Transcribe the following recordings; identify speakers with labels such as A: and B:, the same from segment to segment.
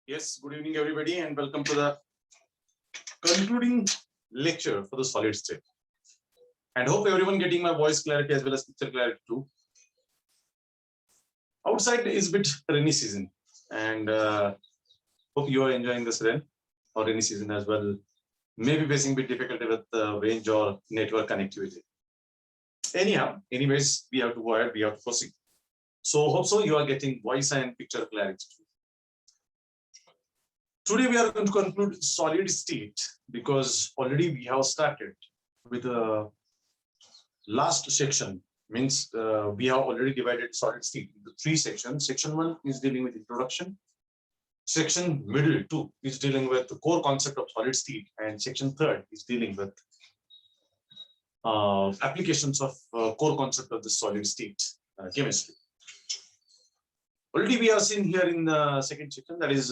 A: Yes, good evening, everybody, and welcome to the concluding lecture for the solid state. And hope everyone getting my voice clarity as well as picture clarity too. Outside is a bit rainy season, and hope you are enjoying this rain or rainy season as well. Maybe facing a bit difficulty with range or network connectivity. Anyways, we have to go ahead, we have to proceed. So hope so you are getting voice and picture clarity too. Today we are going to conclude solid state because already we have started with the last section. Means we have already divided solid state into 3 sections. Section 1 is dealing with introduction. Section middle 2 is dealing with the core concept of solid state, and section 3 is dealing with applications of core concept of the solid state chemistry. Already we have seen here in the second section, that is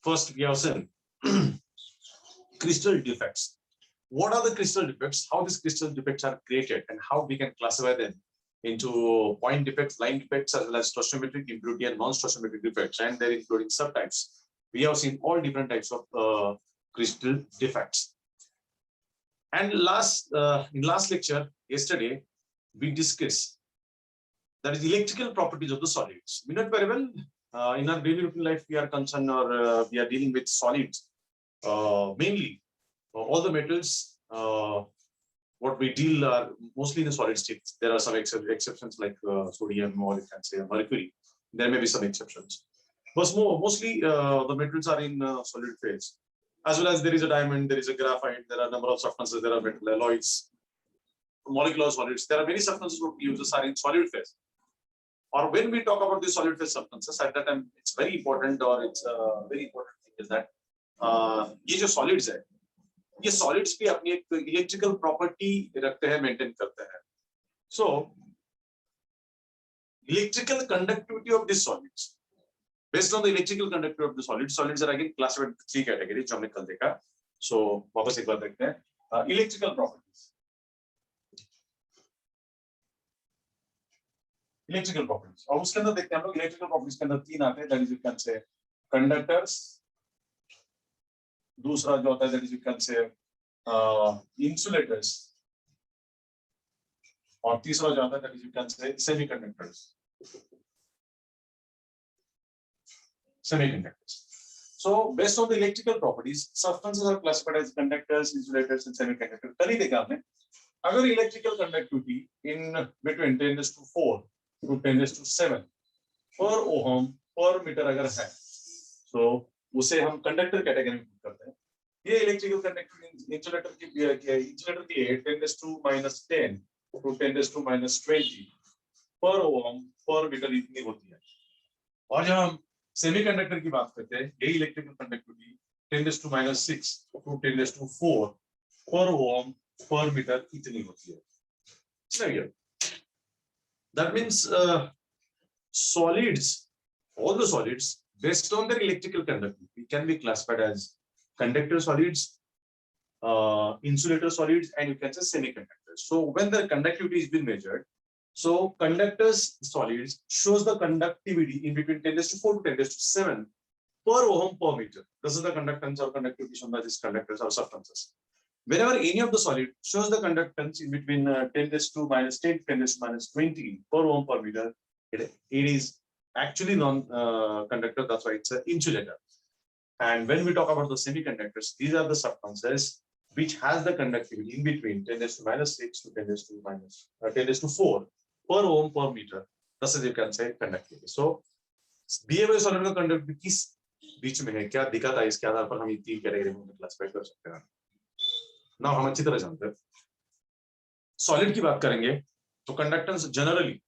A: first we have seen crystal defects. What are the crystal defects? How these crystal defects are created and how we can classify them into point defects, line defects, as well as stoichiometric, impurity, and non-stoichiometric defects, and they're including subtypes. We have seen all different types of crystal defects. And in last lecture, yesterday, we discussed that is electrical properties of the solids. We know very well in our daily routine life we are concerned or we are dealing with solids. Mainly, all the metals what we deal are mostly in the solid state. There are some exceptions like sodium or you can say mercury. There may be some exceptions, but mostly the metals are in solid phase. As well as there is a diamond, there is a graphite, there are a number of substances, there are metal alloys, molecular solids. There are many substances what we use are in solid phase. Or when we talk about the solid phase substances, at that time it's very important, or it's a very important thing is that ये जो solids है, ये solids भी अपनी एक electrical property रखते हैं, maintain करते हैं. So electrical conductivity of these solids, based on the electrical conductivity of the solids are again classified into 3 categories जो हमने कल देखा. So वापस एक बार देखते हैं electrical properties. Electrical properties. और उसके अंदर देखते हैं हम लोग electrical properties के अंदर 3 आते हैं. That is you can say conductors. दूसरा जो होता है that is you can say insulators. और तीसरा जो आता है that is you can say semiconductors. So based on the electrical properties, substances are classified as conductors, insulators, and semiconductors. कल ही देखा आपने. अगर electrical conductivity in between 10⁴ to 10⁷ per ohm per meter अगर है, तो उसे हम कंडक्टर कैटेगरी में पुट करते हैं. ये इलेक्ट्रिकल कंडक्टिविटी इंसुलेटर की लिए 10⁻10 to 10⁻20 पर ओम पर मीटर इतनी होती है. और जब हम सेमीकंडक्टर की बात करते हैं, ये इलेक्ट्रिकल कंडक्टिविटी 10⁻6 to 10⁴ पर ओम पर मीटर इतनी होती है. चलिए, that means solids, all the solids based on their electrical conductivity can be classified as conductor solids, insulator solids, and you can say semiconductors. So when the conductivity is being measured, so conductors solids shows the conductivity in between 10⁴ to 10⁷ per ohm per meter. This is the conductance or conductivity shown by these conductors or substances. Whenever any of the solid shows the conductance in between 10⁻10 to 10⁻20 per ohm per meter, it is actually non-conductor. That's why it's an insulator. And when we talk about the semiconductors, these are the substances which has the conductivity in between 10⁻6 to 10⁴ per ohm per meter. Thus, you can say conductivity. So, दिए हुए solid का conductivity किस बीच में है, क्या दिखा था, इसके आधार पर हम ये 3 कैटेगरी में क्लासिफाई कर सकते हैं. Now हम अच्छी तरह जानते हैं. Solid की बात करेंगे तो conductance generally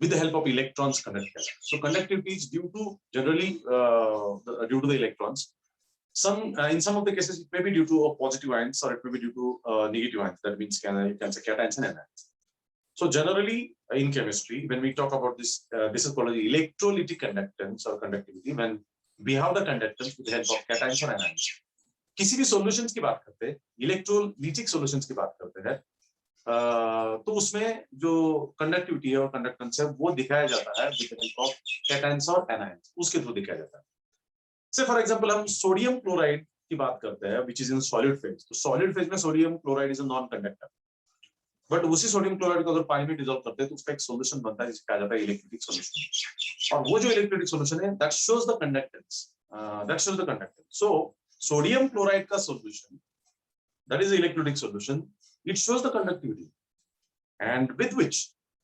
A: with the help of electrons conduct. So conductivity is due to generally due to the electrons. In some of the cases it may be due to positive ions or it may be due to negative ions. That means you can say cations and anions. So generally in chemistry, when we talk about this, this is called the electrolytic conductance or conductivity. When we have the conductance with the help of cations or anions. किसी भी solutions की बात करते हैं, electrolytic solutions की बात करते हैं, तो उसमें जो कंडक्टिविटी है और कंडक्टेंस है वो दिखाया जाता है with the help of cations और एनायंस, उसके थ्रू दिखाया जाता है। से फॉर एग्जांपल हम सोडियम क्लोराइड की बात करते हैं which is in solid phase, तो सॉलिड फेज में sodium chloride is a non conductor, but उसी सोडियम क्लोराइड को अगर पानी में डिसॉल्व करते हैं तो उसका एक सॉल्यूशन बनता है जिसे कहा जाता है इलेक्ट्रिक सॉल्यूशन, और वो जो इलेक्ट्रिक सॉल्यूशन है that shows the conductance, so sodium chloride का solution that is the electrolytic solution, it shows the conductivity and with which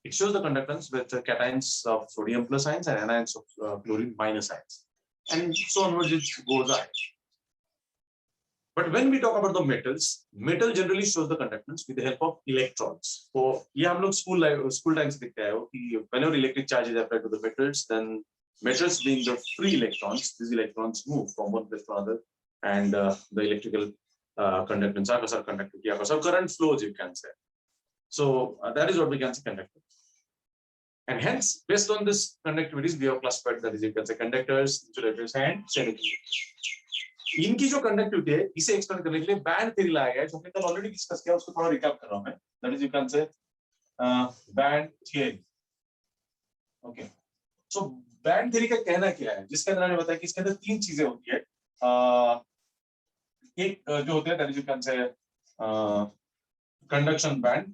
A: it shows the conductance with cations of sodium plus ions and anions of chlorine minus ions, and so onwards it goes on. But when we talk about the metals, metal generally shows the conductance with the help of electrons. So ये हम लोग school time से देखते हैं कि whenever electric charge is applied to the metals, then metals being the free electrons, these electrons move from one place to another, and the electrical conductance, conductivity, current flows, you can say. So that is what we can say conductance. And hence, based on this conductivities, we have classified that is you can say conductors, insulators, and semiconductors. इनकी जो conductivity है इसे explain करने के लिए band theory लाया गया है, जो हमने कल ऑलरेडी डिस्कस किया, उसको थोड़ा रिकैप कर रहा हूं मैं। दैट इज यू कैन से बैंड थ्योरी। ओके, सो बैंड थ्योरी का कहना क्या है, जिसके अंदर मैंने बताया कि इसके अंदर तीन चीजें होती है। एक जो होते हैं that is you can say conduction band,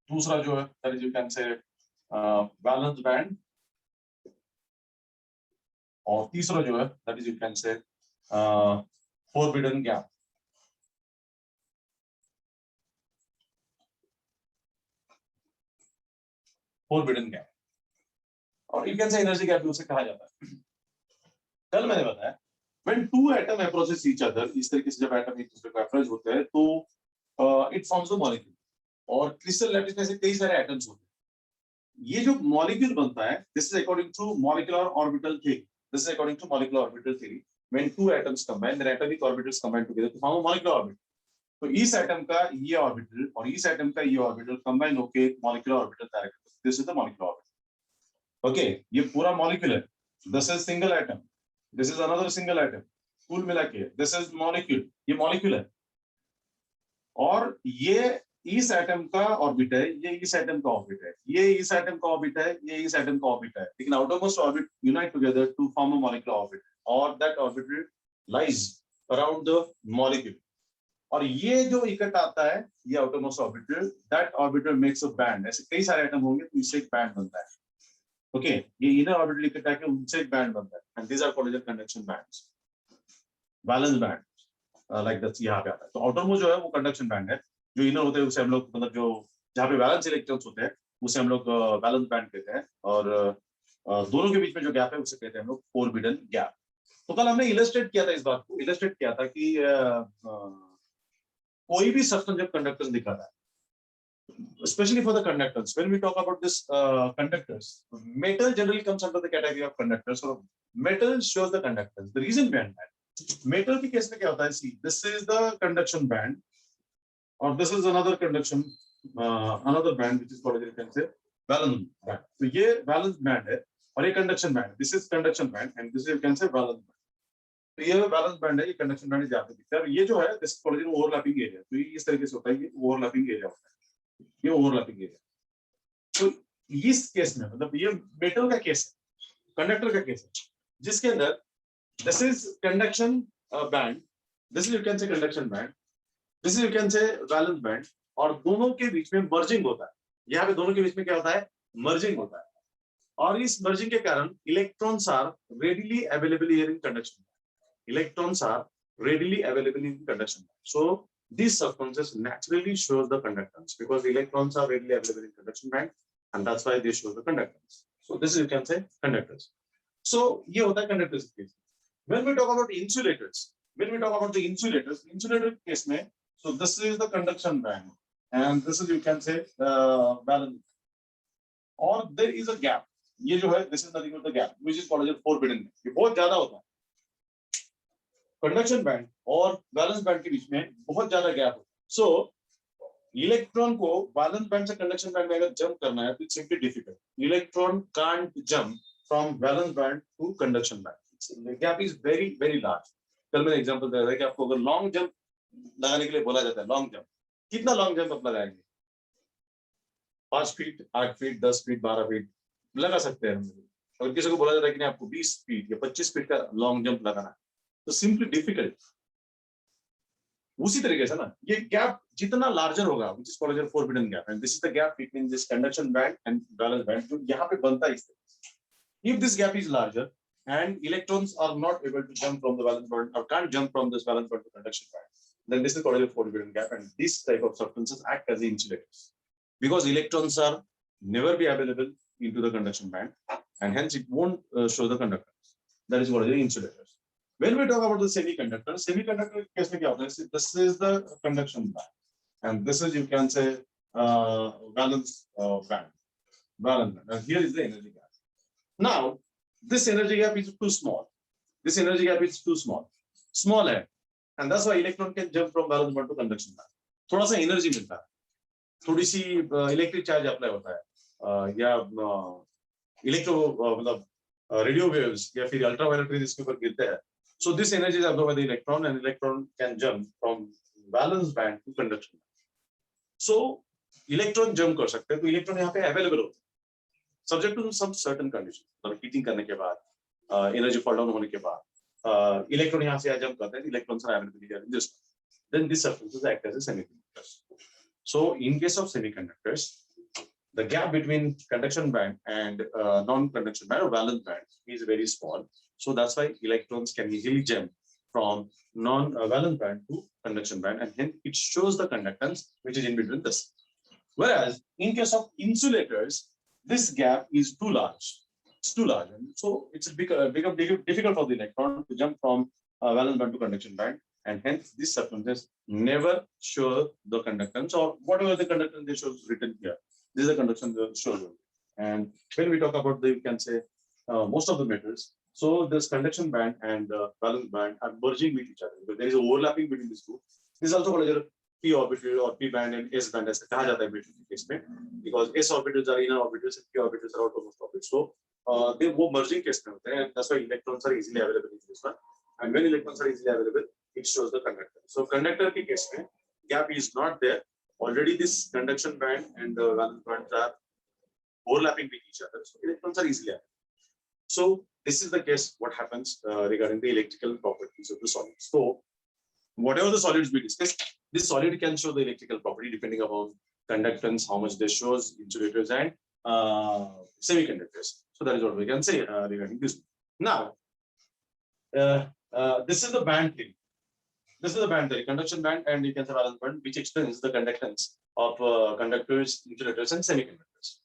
A: दूसरा जो है that is you can say valence band, और तीसरा जो है that is you can say forbidden gap. Forbidden gap और you can say energy gap भी उसे कहा जाता है। कल मैंने बताया when two atom approaches each other, इस तरीके से जब एटम एक दूसरे को अप्रोच होते हैं तो इट फॉर्म्स द मॉलिक्यूल, और क्रिस्टल लैटिस में से कई सारे एटम्स होते हैं। ये जो मॉलिक्यूल बनता है, this is according to molecular orbital theory, this is according to molecular orbital theory, when two atoms combine their atomic orbitals combine together to form a molecular orbital. तो इस एटम का ये ऑर्बिटल और इस atom का ये orbital combine होके molecular orbital तैयार करते हैं, this is the molecular orbital. Okay, ये पूरा मॉलिक्यूल है, this is single atom, this is another single atom, कुल मिला के दिस इज मॉलिक्यूल, ये मॉलिक्यूल है, और ये इस एटम का ऑर्बिट है, ये इस एटम का ऑर्बिट है, ये इस एटम का ऑर्बिट है, ये इस एटम का ऑर्बिट है, लेकिन outermost orbit unite together to form a molecular orbit, और that orbit lies around the molecule, और ये जो इकट्ठा आता है ये outermost orbital, that orbital makes a band. ऐसे कई सारे एटम होंगे तो इससे एक बैंड बनता है। ओके, ये इनर ऑर्बिटल इकट्ठा के उनसे एक बैंड बनता है, and these are called as conduction bands, valence band, like that's यहाँ पे आता है। तो आउटरमोस्ट जो है वो कंडक्शन बैंड है, जो इनर होते हैं उसे हम लोग मतलब जो जहाँ पे बैलेंस इलेक्ट्रॉन्स होते हैं उसे हम लोग बैलेंस बैंड कहते हैं, और दोनों के बीच में जो गैप है उसे कहते हैं हम लोग फोरबिडन गैप। तो कल हमने इलस्ट्रेट किया था, इस बात को इलस्ट्रेट किया था कि कोई भी सब्सटेंस जब कंडक्टेंस दिखाता है, especially for the conductors, when we talk about this conductors, metal generally comes under the category of conductors, so metal shows the conductance. The reason behind that, metal की case में क्या होता है, see this is the conduction band और this is another conduction another band which is called, you can say, valence band. तो ये valence band है और ये conduction band, this is conduction band and this is, you can say, valence band. तो ये balance band है, ये conduction band ज्यादा दिखता है, ये जो है दिस कॉल्ड ओवरलैपिंग एरिया। तो ये इस तरीके से होता है, ये ओवरलैपिंग एरिया होता है, ये ओवरलैपिंग एरिया। तो इस केस में मतलब ये मेटल का केस है, कंडक्टर का केस है, जिसके अंदर this is conduction band, this is you can say conduction band, this is you can से वैलेंस बैंड, और दोनों के बीच में मर्जिंग होता है। यहाँ पे दोनों के बीच में क्या होता है, मर्जिंग होता है, और इस मर्जिंग के कारण electrons are readily available here in conduction, electrons are readily available in conduction. So these substances naturally shows the conductance because electrons are readily available in conduction band, and that's why they show the conductance. So this is, you can say, conductors. So ये होता है conductors case. When we talk about insulators, insulator case में, so this is the conduction band and this is, you can say, balance, or there is a gap. ये जो है this is nothing but the gap which is called as forbidden. ये बहुत ज्यादा होता है, conduction band और valence band के बीच में बहुत ज्यादा गैप है। सो इलेक्ट्रॉन को बैलेंस बैंड से कंडक्शन बैंड में अगर जंप करना है तो it's simply difficult. Electron can't jump from valence band to conduction band, gap is very very large. कल मैंने एग्जांपल दिया था कि आपको अगर लॉन्ग जंप लगाने के लिए बोला जाता है, लॉन्ग जंप। कितना लॉन्ग जंप आप लगाएंगे? 5 फीट, 8 फीट, 10 फीट, 12 फीट लगा सकते हैं हम। अगर किसी को बोला जाता है कि नहीं आपको 20 फीट या 25 फीट का लॉन्ग जंप लगाना है, तो सिंपली डिफिकल्ट। उसी तरीके से ना ये गैप जितना लार्जर होगा, which is called as a forbidden gap, and this is the gap between this conduction band and valence band, जो यहाँ पे बनता है इस तरह से। If this gap is larger and electrons are not able to jump from the valence band or can't jump from this valence band to conduction band, then this is called as a forbidden gap, and this type of substances act as insulators because electrons are never be available into the conduction band, and hence it won't show the conductance. That is what is the insulators. When we talk about the semiconductor case में क्या होता है? This is the conduction band, and this is, you can say, valence band. And here is the energy gap. Now, this energy gap is too small. This energy gap is too small. Small है, and that's why electron can jump from valence band to conduction band. थोड़ा सा energy मिलता है, थोड़ी सी electric charge apply होता है, या electro मतलब रेडियो वेव्स या फिर अल्ट्रावायलेट रेज इसके ऊपर गिरते हैं. So this energy is absorbed by the electron, and electron can jump from valence band to conduction band. So electron jump कर सकते हैं, तो electron यहाँ पे available होते हैं, subject to some certain conditions. मतलब heating करने के बाद, energy fall down होने के बाद, electron यहाँ से jump करते हैं, electrons are available in this. Then these substances act as a semiconductors. So in case of semiconductors, the gap between conduction band and non-conduction band or valence band is very small. So that's why electrons can easily jump from non-valence band to conduction band, and hence it shows the conductance which is in between this. Whereas in case of insulators, this gap is too large. It's too large, and so it's become difficult for the electron to jump from valence band to conduction band, and hence these substances never show the conductance, or whatever the conductance they show written here. This is the conduction they show. And when we talk about the, you can say, most of the metals, so this conduction band and valence band are merging with each other, but there is overlapping between these two. This is also called as p orbital or p band and s band, ऐसे कहा जाता है metal के case में, because s orbitals are inner orbitals and p orbitals are outermost orbitals. So they वो merging case में होते हैं, and that's why electrons are easily available in this one. And when electrons are easily available, it shows the conductor. So conductor के case में gap is not there. Already this conduction band and the valence bands are overlapping with each other, so electrons are easily available. So this is the case what happens regarding the electrical properties of the solids. So whatever the solids we discussed, this solid can show the electrical property depending upon conductance, how much they shows, insulators and semiconductors. So that is what we can say regarding this. Now this is the band theory. This is the band theory, conduction band and you can say valence band, which explains the conductance of conductors, insulators and semiconductors.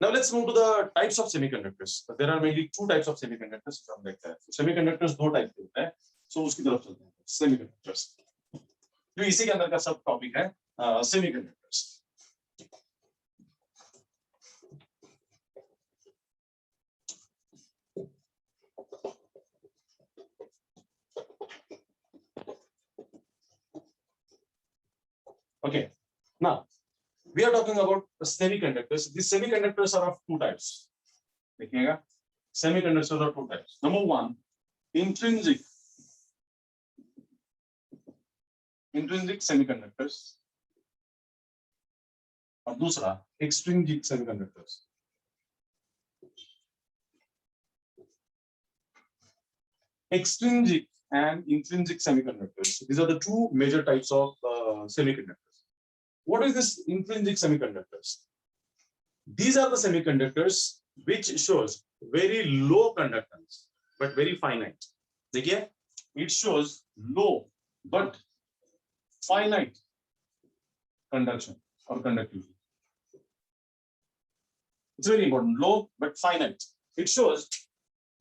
A: Now let's move to the types of semiconductors. There are mainly two types of semiconductors from like that. So semiconductors दो type के होते हैं. So उसकी तरफ चलते हैं. Semiconductors. जो इसी के अंदर का सब टॉपिक है, semiconductors. Okay. Now we are talking about semiconductors. These semiconductors are of two types. देखिएगा, semiconductors are two types. Number one, intrinsic semiconductors, और दूसरा extrinsic semiconductors. Extrinsic and intrinsic semiconductors. These are the two major types of semiconductors. What is this intrinsic semiconductors? These are the semiconductors which shows very low conductance but very finite. देखिए, it shows low but finite conduction or conductivity. It's very important. Low but finite. It shows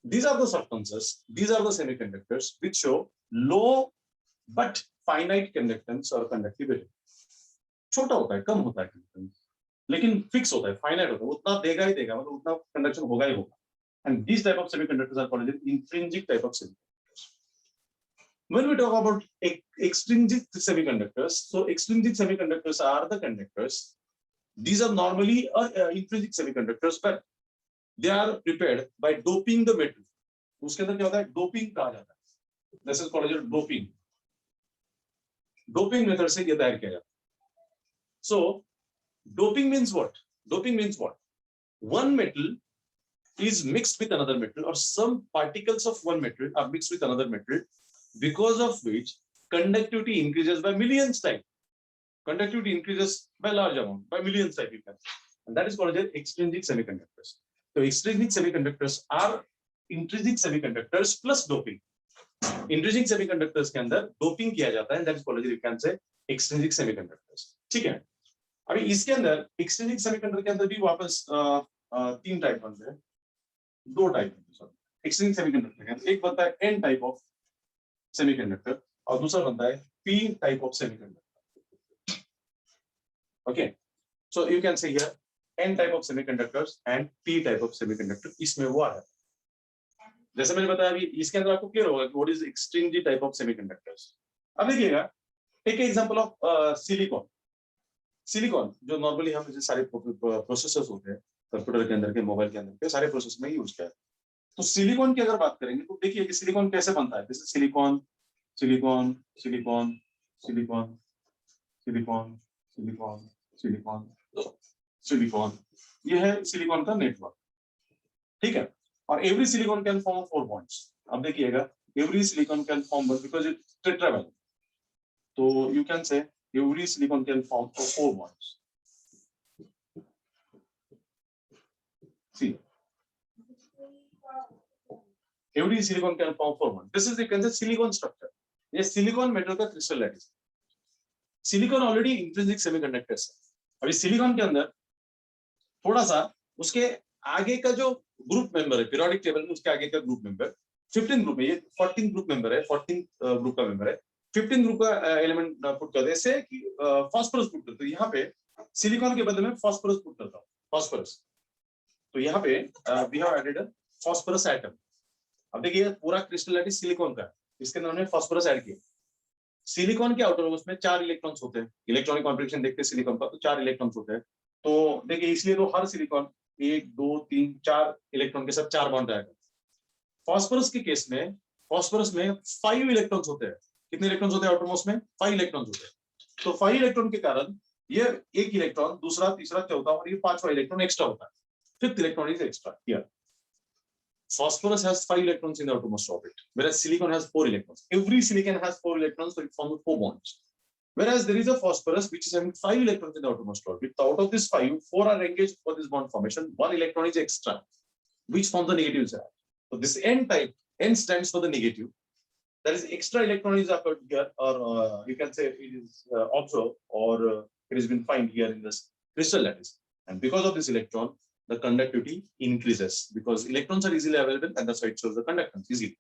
A: these are the substances, these are the semiconductors which show low but finite conductance or conductivity. छोटा होता है, कम होता है conductance, लेकिन fix होता है, finite होता है, उतना देगा ही देगा, मतलब उतना कंडक्शन होगा ही होगा. And these type of semiconductors are called intrinsic type of semiconductors. When we talk about extrinsic semiconductors, so extrinsic semiconductors are the conductors. These are normally intrinsic semiconductors, but they are prepared by doping the metal. उसके अंदर क्या होता है? Doping कहा जाता है. This is called as doping. Doping method से ये तैयार किया जाता है। So doping means what? Doping means what? One metal is mixed with another metal, or some particles of one metal are mixed with another metal, because of which conductivity increases by millions time. Conductivity increases by large amount, by millions time, you can. And that is called as extrinsic semiconductors. So extrinsic semiconductors are intrinsic semiconductors plus doping. Intrinsic semiconductors के अंदर doping किया जाता है, and that is called as, you can say, extrinsic semiconductors. ठीक है? अभी इसके अंदर extrinsic semiconductor के अंदर भी वापस तीन टाइप बनते हैं, दो टाइप एक्सट्रिंसिक सेमीकंडक्टर। एक बनता है एन टाइप ऑफ सेमीकंडक्टर और दूसरा बनता है P type of semiconductor. Okay, so you can say here N type of semiconductors and P type of semiconductor, इसमें वो आ है। जैसे मैंने बताया अभी, इसके अंदर आपको क्लियर होगा कि what is extrinsic type of semiconductors. अब देखिएगा, take example of silicon. Silicon जो नॉर्मली हम जैसे सारे प्रोसेसर्स होते हैं कंप्यूटर के अंदर के, मोबाइल के अंदर के सारे प्रोसेस में यूज किया है। तो सिलिकॉन की अगर बात करेंगे तो देखिए कि सिलिकॉन कैसे बनता है। जैसे silicon silicon silicon silicon silicon silicon silicon silicon, ये है सिलिकॉन का नेटवर्क, ठीक है। और every silicon can form 4 bonds. अब देखिएगा, every silicon can form bond because it tetravalent, तो you can say every silicon can form 4 bonds. See, every silicon can form 4 bonds. This is the concept silicon structure. ये silicon metal का crystal lattice. Silicon already intrinsic semiconductors है। अभी silicon के अंदर थोड़ा सा उसके आगे का जो ग्रुप मेंबर है पीरियोडिक टेबल में, उसके आगे का ग्रुप मेंबर 15 ग्रुप है, ये 14 ग्रुप मेंबर है, 14 ग्रुप का मेंबर है। 15 ग्रुप का एलिमेंट पुट करते हैं, जैसे कि फास्फोरस पुट करते हैं। यहाँ पे सिलिकॉन के बदले में फास्फोरस पुट करता हूँ, फास्फोरस। तो यहाँ पे we have added a phosphorus atom. अब देखिए पूरा क्रिस्टल लैटिस सिलिकॉन का है, इसके अंदर हमने फास्फोरस ऐड किया। सिलिकॉन के आउटर मोस्ट में 4 इलेक्ट्रॉन्स होते हैं। इलेक्ट्रॉनिक कॉन्फ़िगरेशन देखते हैं सिलिकॉन का, तो 4 इलेक्ट्रॉन्स होते हैं। तो देखिए इसलिए तो हर सिलिकॉन 1 2 3 4 इलेक्ट्रॉन के साथ 4 बॉन्ड आएगा। फास्फोरस के केस में, फास्फोरस में 5 इलेक्ट्रॉन्स होते हैं। कितने इलेक्ट्रॉन्स होते हैं आउटर मोस्ट में? 5 इलेक्ट्रॉन्स होते हैं। तो 5 इलेक्ट्रॉन के कारण ये एक इलेक्ट्रॉन, दूसरा, तीसरा, चौथा और ये 5वां इलेक्ट्रॉन एक्स्ट्रा होता है। 5th electron is extra here. Phosphorus has 5 electrons in the outermost orbit, whereas silicon has 4 electrons. Every silicon has 4 electrons, so it forms 4 bonds. Whereas there is a phosphorus which is having 5 electrons in the outermost orbit. So out of this 5, 4 are engaged for this bond formation. 1 electron is extra, which forms the negative charge. So this N type, N stands for the negative. That is, extra electron is occurred here, or you can say it is observed, or it has been found here in this crystal lattice. And because of this electron, the conductivity increases because electrons are easily available, and that's why it shows the conductance easily.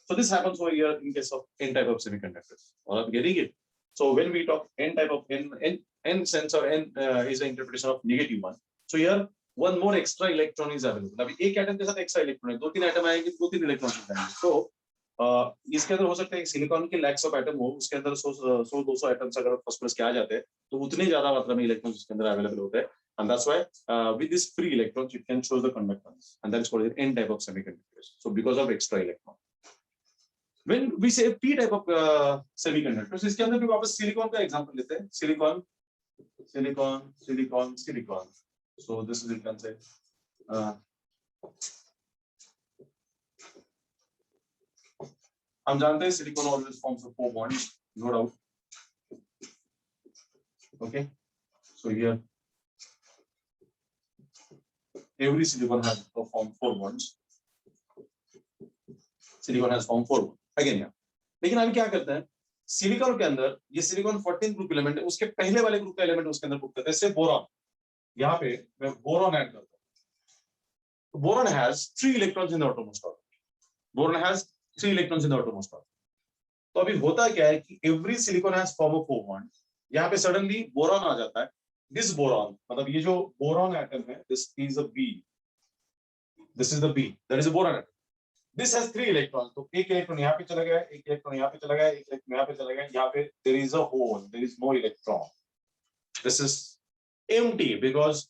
A: So this happens over here in case of N type of semiconductors. All are getting it? So when we talk N type of N sense or N is the interpretation of negative one. So here one more extra electron is available. अभी एक atom के साथ extra electron है, 2-3 atom आएंगे, 2-3 electron आएंगे। तो इसके अंदर हो सकता है सिलिकॉन के लैक्स ऑफ एटम हो, उसके अंदर 100-200 एटम्स अगर फास्फोरस के आ जाते हैं, तो उतने ज्यादा मात्रा में इलेक्ट्रॉन्स इसके अंदर अवेलेबल होते हैं। And that's why with this free electrons it can show the conductance, and that is called the N type of semiconductors. So because of extra electron, when we say P type of semiconductors, इसके अंदर भी वापस silicon का example लेते हैं। Silicon silicon silicon silicon. So this is, you can say, हम जानते हैं silicon always forms 4 bonds, no doubt. Okay, so here every silicon has formed 4 bonds. Silicon has formed 4 bonds again here. लेकिन अभी क्या करते हैं, सिलिकॉन के अंदर ये सिलिकॉन 14 ग्रुप एलिमेंट है, उसके पहले वाले ग्रुप का एलिमेंट उसके अंदर पुट करते हैं, जैसे बोरॉन। यहाँ पे मैं बोरॉन ऐड करता हूँ। Boron has 3 electrons in the outermost orbit. Boron has 3 electrons in the outermost orbit. तो अभी होता क्या है कि every silicon has formed 4 bonds. यहाँ पे सडनली बोरॉन आ जाता है। This boron, मतलब ये जो बोरॉन एटम है, this is a B. This is the B. That is a boron atom. This has 3 electrons. तो एक इलेक्ट्रॉन यहाँ पे चला गया, एक इलेक्ट्रॉन यहाँ पे चला गया, एक इलेक्ट्रॉन यहाँ पे चला गया। यहाँ पे there is a hole. There is no electron. This is empty because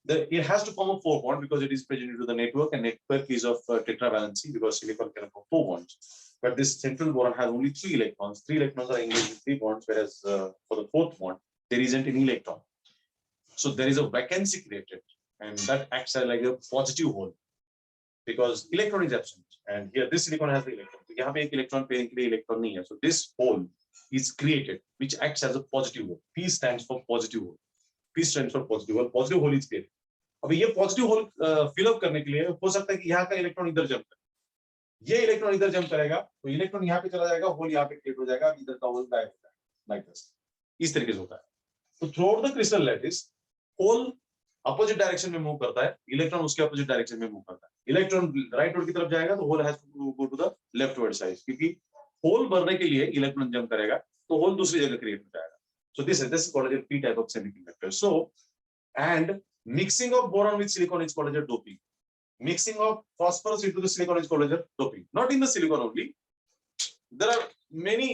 A: it has to form a 4 bond because it is present into the network, and network is of tetravalency because silicon can form 4 bonds. but this central boron has only 3 electrons. 3 electrons are engaged in 3 bonds, whereas for the 4th bond, there isn't any electron. So there is a vacancy created, and that acts as like a positive hole because electron is absent. And here this silicon has the electron. So यहाँ पे एक electron pairing के लिए electron नहीं है. So this hole is created, which acts as a positive hole. P stands for positive hole. P stands for positive hole. Positive hole is created. अब ये positive hole fill up करने के लिए हो सकता है कि यहाँ का electron इधर jump करे. ये electron इधर jump करेगा, तो electron यहाँ पे चला जाएगा, hole यहाँ पे create हो जाएगा, इधर का hole गायब हो जाएगा, like this. इस तरीके से होता है. तो throughout the crystal lattice, hole opposite direction में मूव करता है, इलेक्ट्रॉन उसके अपोजिट डायरेक्शन में मूव करता है. इलेक्ट्रॉन राइट वर्ड की तरफ जाएगा तो hole has to go to the leftward side, क्योंकि होल भरने के लिए इलेक्ट्रॉन जंप करेगा तो होल दूसरी जगह क्रिएट हो जाएगा. So this is called as P type of semiconductor. So and mixing of boron with silicon is called as doping. Mixing of phosphorus into the silicon is called as doping. Not in the silicon only. There are many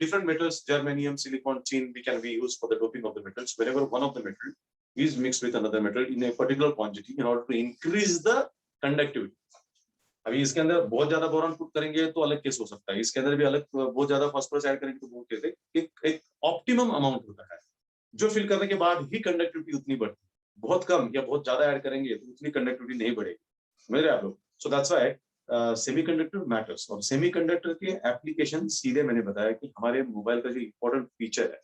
A: different metals, germanium, silicon, tin, we use for the doping of the metals. Whenever one of the metal is mixed with another metal in a particular quantity in order to increase the conductivity. अभी इसके अंदर बहुत ज्यादा boron put करेंगे तो अलग case हो सकता है. इसके अंदर भी अलग बहुत ज्यादा फास्फोरस ऐड करेंगे तो बहुत केस. एक ऑप्टिमम अमाउंट होता है जो फिल करने के बाद ही कंडक्टिविटी उतनी बढ़ती है. बहुत कम या बहुत ज्यादा ऐड करेंगे तो उतनी कंडक्टिविटी नहीं बढ़ेगी. समझ रहे आप लोग? सो दैट्स व्हाई सेमीकंडक्टर मैटर्स. और सेमीकंडक्टर के एप्लीकेशन सीधे मैंने बताया कि हमारे मोबाइल का जो इंपॉर्टेंट फीचर है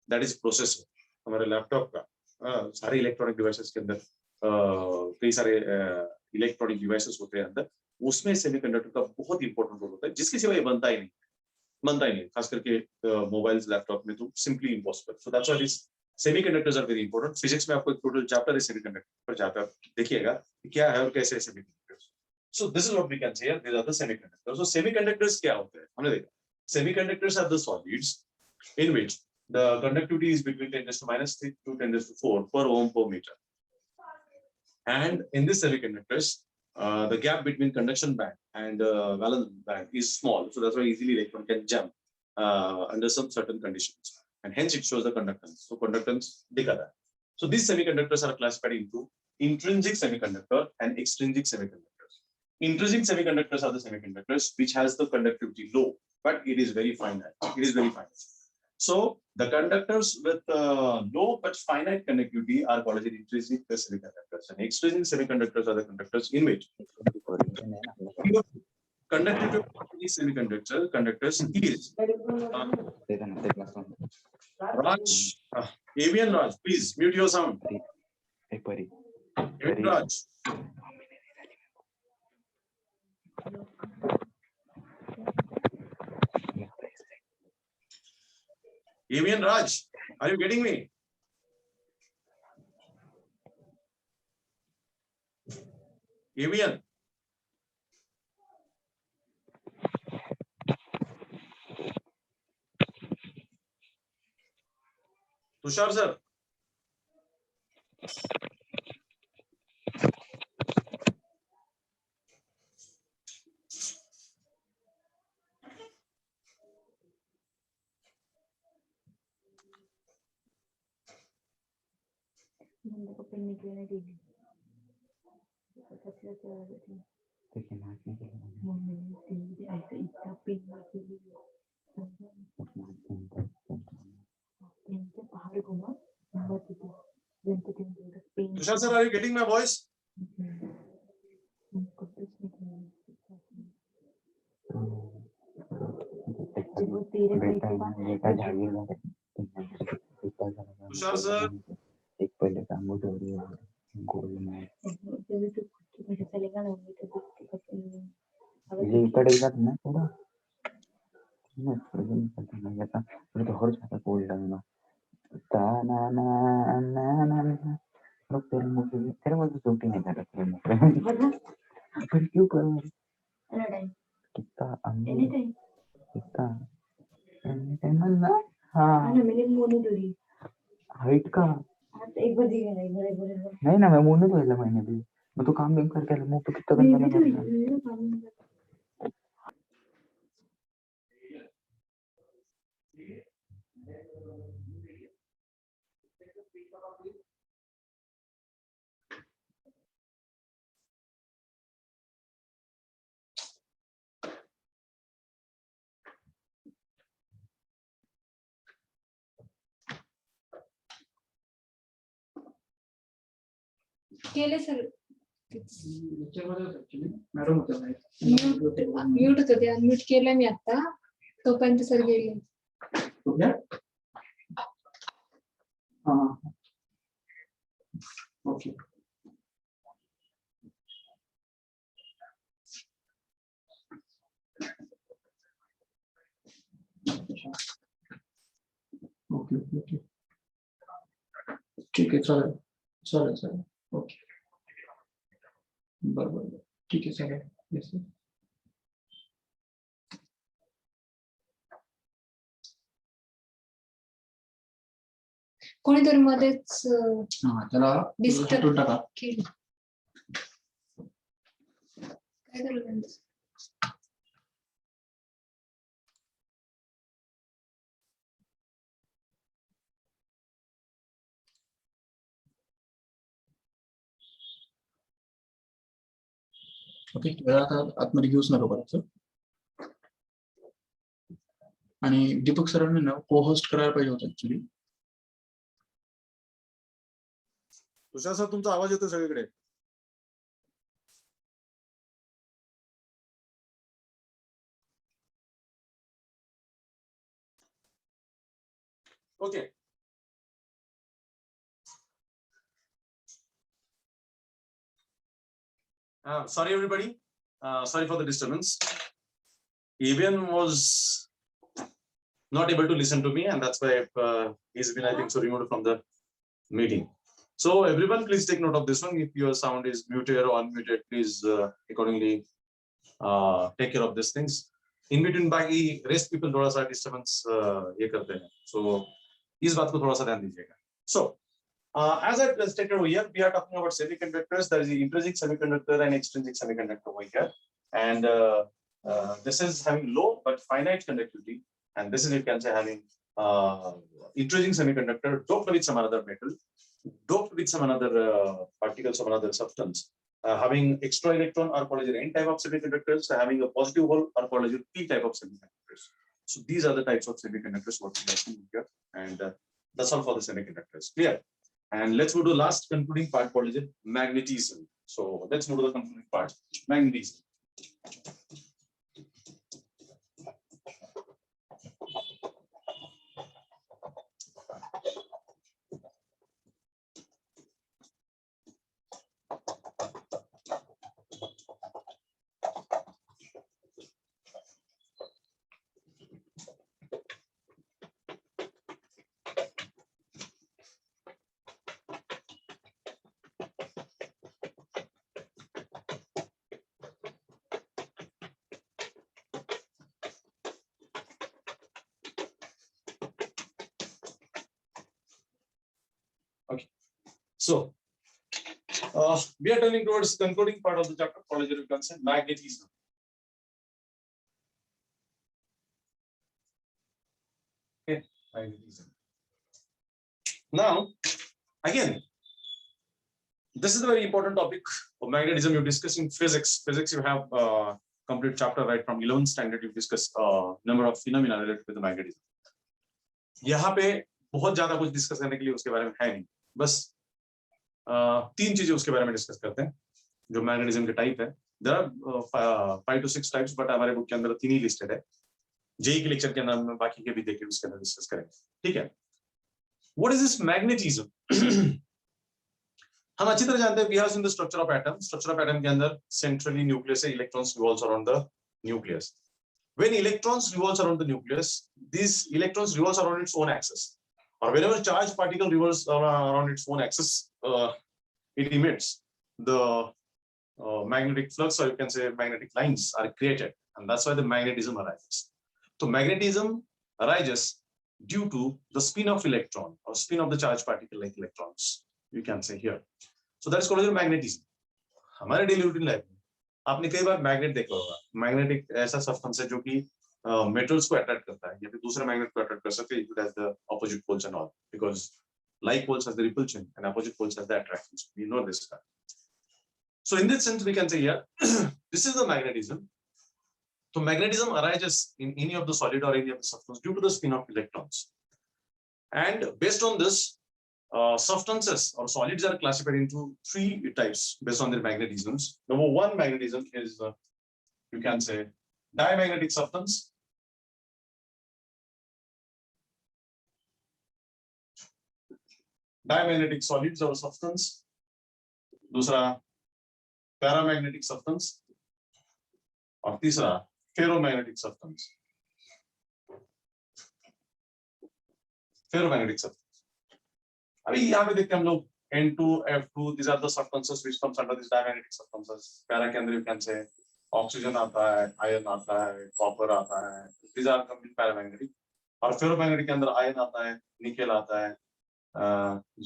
A: दैट इज प्रोसेसर. हमारे लैपटॉप का सारे इलेक्ट्रॉनिक डिवाइसेस के अंदर कई सारे इलेक्ट्रॉनिक डिवाइसेस होते हैं अंदर, उसमें सेमीकंडक्टर का बहुत इंपॉर्टेंट रोल होता है, जिसके सिवा ये बनता ही नहीं, खास करके मोबाइल्स लैपटॉप में तो simply impossible. So that's why semiconductors are very important. Physics में आपको एक टोटल चैप्टर है सेमीकंडक्टर पर, जाकर देखिएगा कि क्या है और कैसे है semiconductors. So this is what we can say here, these are the semiconductors. So semiconductors क्या होते हैं हमने देखा. Semiconductors are the solids in which the conductivity is between 10⁻³ to 10⁴ per ohm per meter. And in this semiconductors, the gap between conduction band and valence band is small, so that's why easily electron can jump under some certain conditions, and hence it shows the conductance. So conductance dikhata. So these semiconductors are classified into intrinsic semiconductor and extrinsic semiconductors. Intrinsic semiconductors are the semiconductors which has the conductivity low, but it is very finite. It is very finite. So the conductors with low but finite conductivity are called as intrinsic semiconductors, and extrinsic semiconductors are the conductors in which conductivity of these conductors is Raj, Avian Raj, please mute your sound. Avian Raj. Avian Raj, are you getting me? Avian. Tushar sir. Tushar sir, are you getting my voice? Tushar sir,
B: एक पहले काम हो रही है गोल में ये इकडे जात ना थोड़ा ना प्रेजेंट करता ना जाता फिर तो हर जाता कोल डालना ता ना ना ना ना ना तो तेरे मुझे जोटी नहीं कर रहा फिर क्यों कर कितना कितना ना हाँ हाइट का नहीं ना मैं मुंह नहीं धोया मैंने भी मैं तो काम करके मुंह पे कितना गंदा
C: केले सर
D: मॅडम होत्या
C: म्यूट होतं ते अनम्यूट केलं मी आता तोपर्यंत सर गेले.
D: कुठल्या हा ओके ओके ओके ओके ठीक आहे चालेल चालेल चालेल ओके बरं बरं ठीक आहे चालेल येस सर.
C: कोणीतरी मध्येच
D: हा त्याला
C: Disturb.
D: हटवून टाका.
C: केलं. काय झालं त्यांचं?
D: ओके वेळा आता आतमध्ये घेऊच नका परत सर. आणि दीपक सरांनी ना को होस्ट करायला पाहिजे होतं ऍक्च्युली.
A: तुषार सर तुमचा आवाज येतो सगळीकडे. Okay sorry everybody, sorry for the disturbance. Evian was not able to listen to me and that's why he's been I think so removed from the meeting. So everyone please take note of this one. If your sound is muted or unmuted, please accordingly take care of these things. In between बाकी rest people थोड़ा सा disturbance ये करते हैं. So इस बात को थोड़ा सा ध्यान दीजिएगा. So as I stated over here, we are talking about semiconductors. There is the intrinsic semiconductor and extrinsic semiconductor over here, and this is having low but finite conductivity, and this is you can say having intrinsic semiconductor doped with some other metal, doped with some another particles of another substance, having extra electron are called as N type of semiconductors, having a positive hole are called as P type of semiconductors. So these are the types of semiconductors what we are seeing here, and that's all for the semiconductors. Clear? And let's go to the last concluding part called as magnetism. So let's move to the concluding part, magnetism. Okay, so we are turning towards concluding part of the chapter called as you can say magnetism. Okay, magnetism. Now, again, this is a very important topic of magnetism. You discuss in physics. Physics, you have complete chapter right from 11th standard. You discuss number of phenomena related with the magnetism. यहाँ पे बहुत ज्यादा कुछ discuss करने के लिए उसके बारे में है नहीं. बस तीन चीजें उसके बारे में डिस्कस करते हैं जो मैग्नेटिज्म के टाइप है. There are 5 to 6 types, but हमारे बुक के अंदर 3 ही लिस्टेड है. जेई के लेक्चर के अंदर हम बाकी के भी देखें उसके अंदर डिस्कस करेंगे. ठीक है. What is this magnetism? हम अच्छी तरह जानते हैं we have seen the structure of atom. Structure of atom के अंदर सेंट्रली न्यूक्लियस है. Electrons revolves around the nucleus. When electrons revolves around the nucleus, these electrons revolves around its own axis. Or whenever charged particle revolves around its own axis, it emits the magnetic flux, or you can say magnetic lines are created, and that's why the magnetism arises. So magnetism arises due to the spin of electron or spin of the charged particle like electrons. You can say here. So that is called magnetism. हमारे daily routine life में आपने कई bar magnet देखा होगा. Magnetic ऐसा substance है जो कि मेटल्स को अट्रैक्ट करता है या फिर दूसरे मैग्नेट को अट्रैक्ट कर सकते हैं. It has the opposite poles and all, because like poles has the repulsion and opposite poles has the attraction. We know this. So in this sense we can say here this is the magnetism. So magnetism arises in any of the solid or any of the substance due to the spin of electrons, and based on this substances or solids are classified into 3 types based on their magnetisms. Number 1 magnetism is you can say diamagnetic substance. Diamagnetic solids or substance. दूसरा paramagnetic substance और तीसरा ferromagnetic substance. Ferromagnetic substance. अभी यहाँ पे देखते हैं हम लोग N2, F2, these are the substances which comes under this diamagnetic substances. Para के अंदर you can say ऑक्सीजन आता है, आयरन आता है, कॉपर आता है. These are complete paramagnetic. और फेरोमैग्नेटिक के अंदर आयरन आता है, निकेल आता है,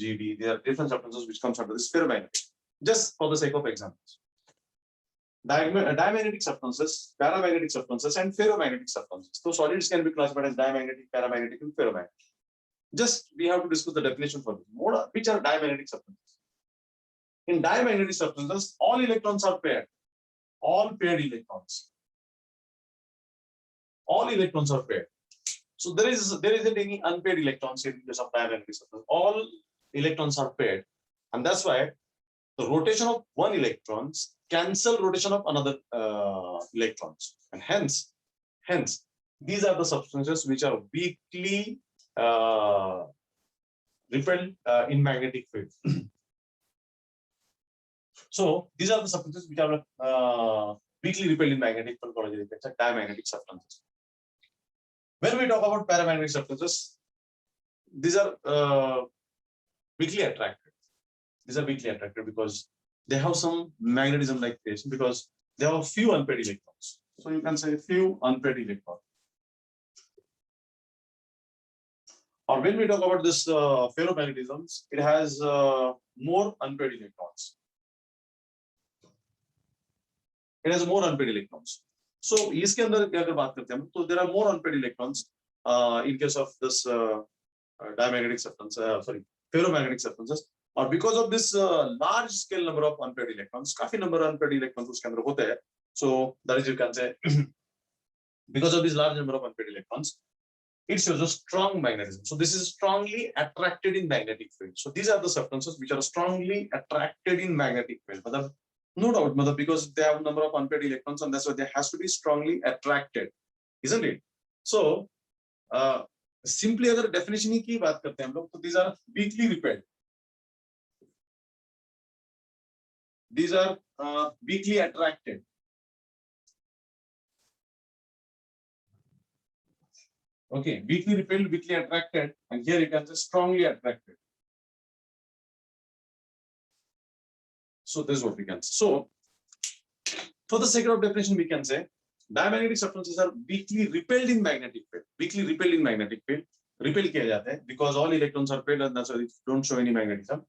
A: Gb. There are different substances which comes under this ferromagnetic. Just for the sake of examples, diamagnetic substances, paramagnetic substances, and ferromagnetic substances. So solids can be classified as diamagnetic, paramagnetic, and ferromagnetic. Just we have to discuss the definition for this. Which are diamagnetic substances? In diamagnetic substances, all electrons are paired. All paired electrons. All electrons are paired. So there isn't any unpaired electrons in case of diamagnetic substances. All electrons are paired, and that's why the rotation of one electrons cancel rotation of another electrons, and hence these are the substances which are weakly repelled in magnetic field. So these are the substances which are weakly repelled in magnetic field, diamagnetic substances. When we talk about paramagnetic substances, these are weakly attracted. These are weakly attracted because they have some magnetism like this, because they have few unpaired electrons. So you can say few unpaired electrons. Or when we talk about this ferromagnetisms, it has more unpaired electrons. It has more unpaired electrons. So इसके अंदर अगर बात करते हैं तो there are more unpaired electrons in case of this diamagnetic substance, ferromagnetic substances. और because of this large scale number of unpaired electrons, काफी number unpaired electrons उसके अंदर होते हैं. So that is, you can say, because of this large number of unpaired electrons, it shows a strong magnetism. So this is strongly attracted in magnetic field. So these are the substances which are strongly attracted in magnetic field. But no doubt, because they have a number of unpaired electrons, and that's why they has to be strongly attracted, isn't it? So simply अगर definition की बात करते हैं हम लोग, तो these are weakly repelled. These are weakly attracted. Okay, weakly repelled, weakly attracted, and here you can say strongly attracted. So this is what we can say. So for the sake of definition, we can say diamagnetic substances are weakly repelled in magnetic field. Weakly repelled in magnetic field. Repelled किया जाता है because all electrons are paired, and that's why they don't show any magnetism.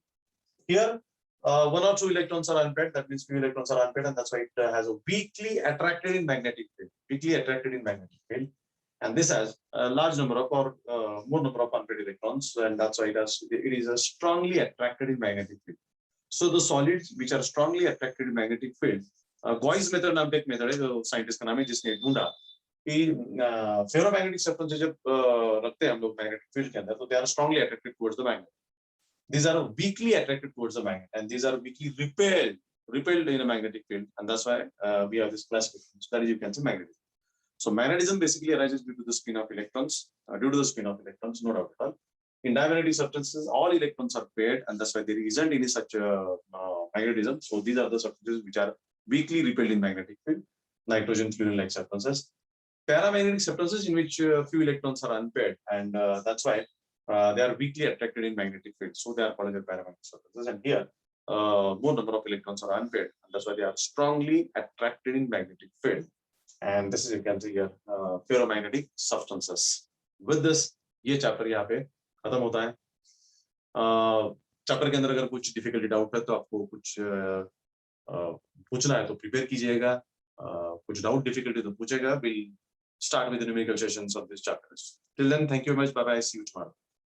A: Here, one or two electrons are unpaired. That means few electrons are unpaired, and that's why it has a weakly attracted in magnetic field. Weakly attracted in magnetic field, and this has a large number of or more number of unpaired electrons, and that's why it is a strongly attracted in magnetic field. So the solids which are strongly attracted in magnetic field, Gauss method नाम पे एक method है जो scientist का नाम है जिसने ढूंढा कि फेरोमैग्नेटिक सब्सटेंस जब रखते हैं हम लोग मैग्नेटिक फील्ड के अंदर, तो they are strongly attracted towards the magnet. These are weakly attracted towards the magnet, and these are weakly repelled in a magnetic field, and that's why we have this classification. So that is, you can say, magnetism. So magnetism basically arises due to the spin of electrons. Due to the spin of electrons, no doubt at all. In diamagnetic substances, all electrons are paired, and that's why there isn't any such magnetism. So these are the substances which are weakly repelled in magnetic field. Nitrogen, fluorine-like substances. Paramagnetic substances in which few electrons are unpaired, and that's why they are weakly attracted in magnetic field. So they are called as paramagnetic substances. And here, more number of electrons are unpaired, and that's why they are strongly attracted in magnetic field. And this is, you can see here, ferromagnetic substances. With this, ये chapter यहाँ पे खत्म होता है. Chapter के अंदर अगर कुछ डिफिकल्टी डाउट है तो आपको कुछ पूछना है तो प्रिपेयर कीजिएगा. कुछ डाउट डिफिकल्टी तो पूछेगा. We'll start with the numerical sessions of this chapter. Till then, thank you very much. Bye bye. See you tomorrow.